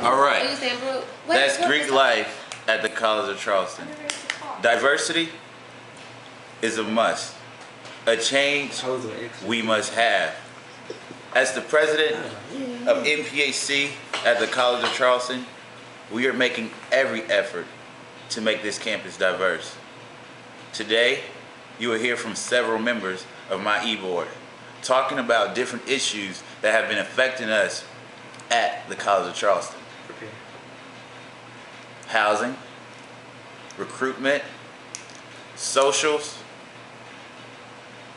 All right. What you saying, bro? That's Greek life at the College of Charleston. Diversity is a must. A change we must have. As the president of MPHC at the College of Charleston, we are making every effort to make this campus diverse. Today, you will hear from several members of my e-board talking about different issues that have been affecting us at the College of Charleston. Housing, recruitment, socials.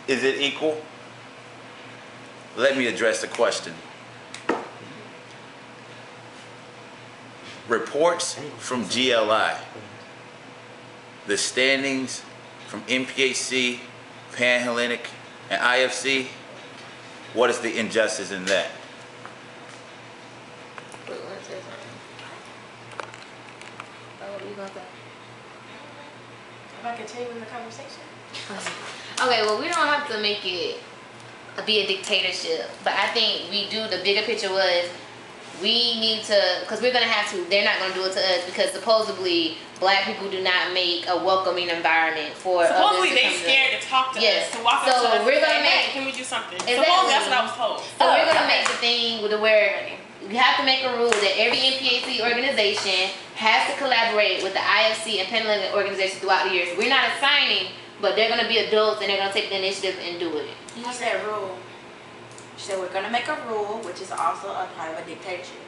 Is it equal? Let me address the question. Reports from GLI, the standings from MPHC, Panhellenic, and IFC, what is the injustice in that? Am I continuing the conversation? Okay, well, we don't have to make it be a dictatorship, but I think we do. The bigger picture was we need to, because we're gonna have to. They're not gonna do it to us because supposedly black people do not make a welcoming environment for. Supposedly they scared to talk to us, to walk up to us. We're gonna make. Can we do something? Exactly. Supposedly that's what I was told. So we're gonna make the thing with the where you have to make a rule that every MPHC organization has to collaborate with the IFC and Panhellenic organizations throughout the years. We're not assigning, but they're gonna be adults and they're gonna take the initiative and do it. You said rule. So we're gonna make a rule, which is also a part of a dictatorship.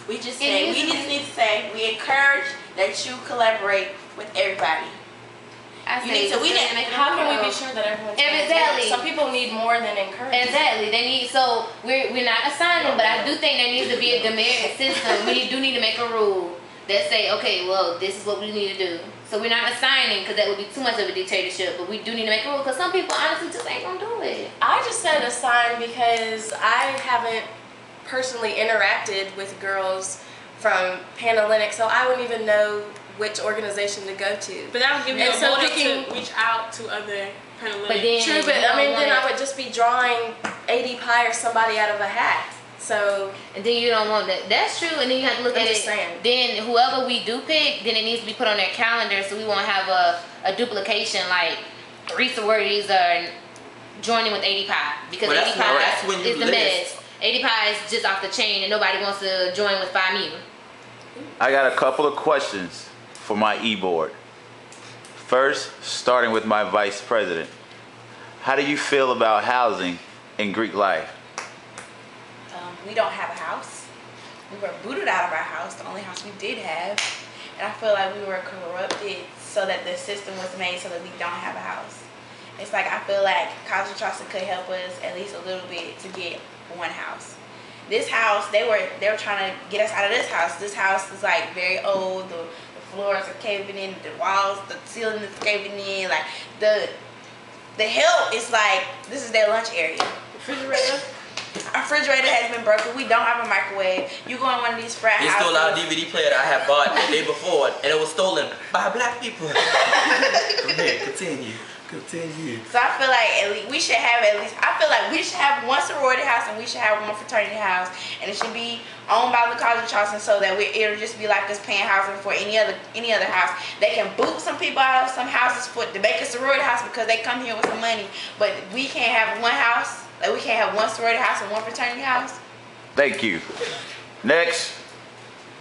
We just say we just need to say we encourage that you collaborate with everybody. I say we didn't. How can we be sure that everyone's exactly? Some people need more than encouragement. Exactly, they need. So we're not assigning, but I do think there needs to be a demerit system. We do need to make a rule that say, okay, well, this is what we need to do. So we're not assigning because that would be too much of a dictatorship, but we do need to make a rule because some people honestly just ain't gonna do it. I just said assign because I haven't personally interacted with girls from Panhellenic, so I wouldn't even know which organization to go to. But that would give you a motive to reach out to other Panhellenic. But then, true, but I mean, then I would just be drawing AD Pie or somebody out of a hat. So and then you don't want that. That's true. And then you have to look at it. Saying. Then whoever we do pick, then it needs to be put on their calendar so we won't have a duplication like 3 sororities are joining with AD Pie because AD Pie is the mess. AD Pie is just off the chain and nobody wants to join with Phi Mu. I got a couple of questions for my e-board. First, starting with my vice president. How do you feel about housing in Greek life? We don't have a house. We were booted out of our house, the only house we did have. And I feel like we were corrupted so that the system was made so that we don't have a house. It's like I feel like College of Charleston could help us at least a little bit to get one house. This house, they were trying to get us out of this house. This house is like very old. The floors are caving in, the walls, the ceiling is caving in. Like the help is like this is their lunch area. Refrigerator. Our refrigerator has been broken. We don't have a microwave. You go in one of these frat houses. They stole our DVD player that I had bought the day before, and it was stolen by black people. Go ahead, continue. So I feel like we should have at least. I feel like we should have one sorority house and we should have one fraternity house, and it should be owned by the College of Charleston so that it'll just be like us paying housing for any other house. They can boot some people out of some houses to make a sorority house because they come here with some money, but we can't have one house. Like we can't have one sorority house and one fraternity house. Thank you. Next,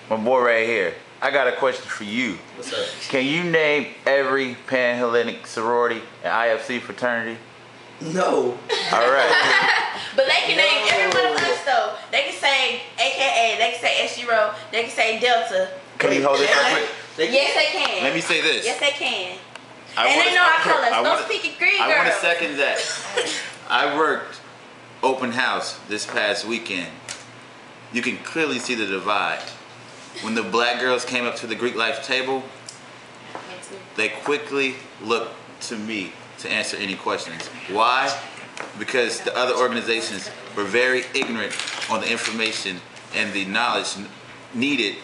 my boy right here. I got a question for you. What's up? Can you name every Panhellenic sorority and IFC fraternity? No. All right. But they can name every one of us though. They can say AKA, they can say SG-Row, they can say Delta. Can you hold this real quick? Yes, they can. Let me say this. Yes, they can. And they know our colors. Don't speak in green, girl. I want to second that. I worked open house this past weekend. You can clearly see the divide. When the black girls came up to the Greek life table, they quickly looked to me to answer any questions. Why? Because the other organizations were very ignorant on the information and the knowledge needed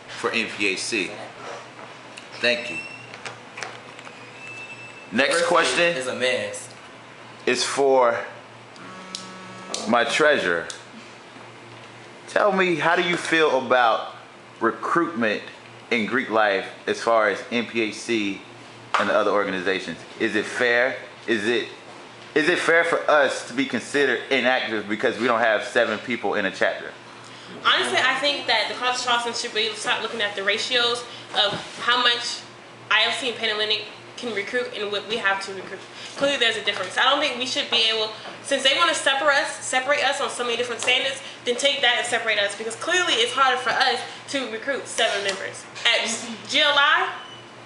for MPHC. Thank you. Next question is a mess. Is for my treasurer. Tell me, how do you feel about recruitment in Greek life as far as NPHC and the other organizations? Is it fair? Is it fair for us to be considered inactive because we don't have 7 people in a chapter? Honestly, I think that the College of Charleston should be able to start looking at the ratios of how much IFC and Panhellenic can recruit and what we have to recruit. Clearly there's a difference. I don't think we should be able, since they want to separate us on so many different standards, then take that and separate us, because clearly it's harder for us to recruit 7 members. At GLI,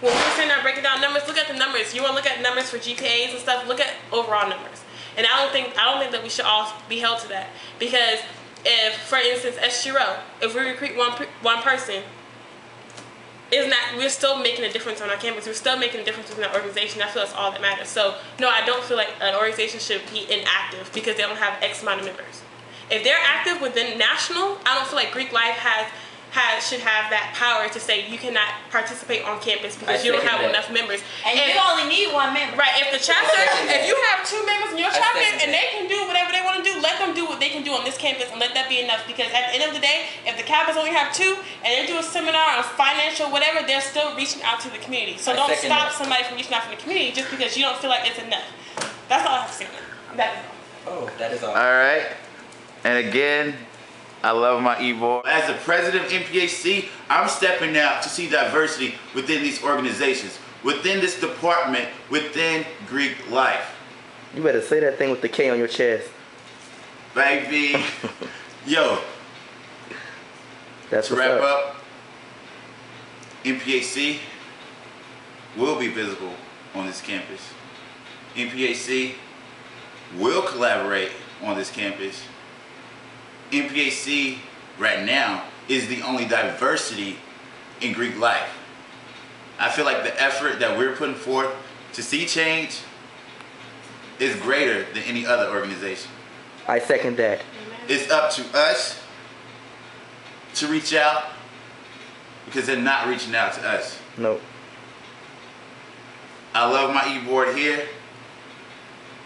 when we were sitting there breaking down numbers, look at the numbers. You want to look at numbers for GPAs and stuff, look at overall numbers. And I don't think that we should all be held to that, because if, for instance, SGRO, if we recruit one person, we're still making a difference on our campus. We're still making a difference within our organization. I feel that's all that matters. So no, I don't feel like an organization should be inactive because they don't have X amount of members. If they're active within national, I don't feel like Greek life should have that power to say you cannot participate on campus because you don't have enough members. And you only need 1 member. Right. If the chapter, if you have 2 members in your chapter and they can do whatever they want to do, let them do what they can do on this campus and let that be enough. Because at the end of the day, if the campus only have 2 and they do a seminar on financial whatever, they're still reaching out to the community. So don't stop somebody from reaching out to the community just because you don't feel like it's enough. That's all I have to say. That is all. Oh, that is all. All right. And again, I love my E-board. As the president of NPHC, I'm stepping out to see diversity within these organizations, within this department, within Greek life. You better say that thing with the K on your chest. Baby. Yo. That's to what's wrap up. up, NPHC will be visible on this campus. NPHC will collaborate on this campus. NPHC right now is the only diversity in Greek life. I feel like the effort that we're putting forth to see change is greater than any other organization. I second that. It's up to us to reach out because they're not reaching out to us. Nope. I love my E-board here.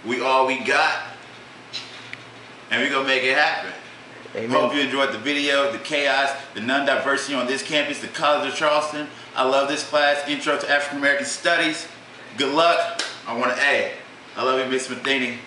We all we got, and we're gonna make it happen. Amen. Hope you enjoyed the video, the chaos, the non-diversity on this campus, the College of Charleston. I love this class, Intro to African American Studies. Good luck. I want to A. I love you, Miss Matheny.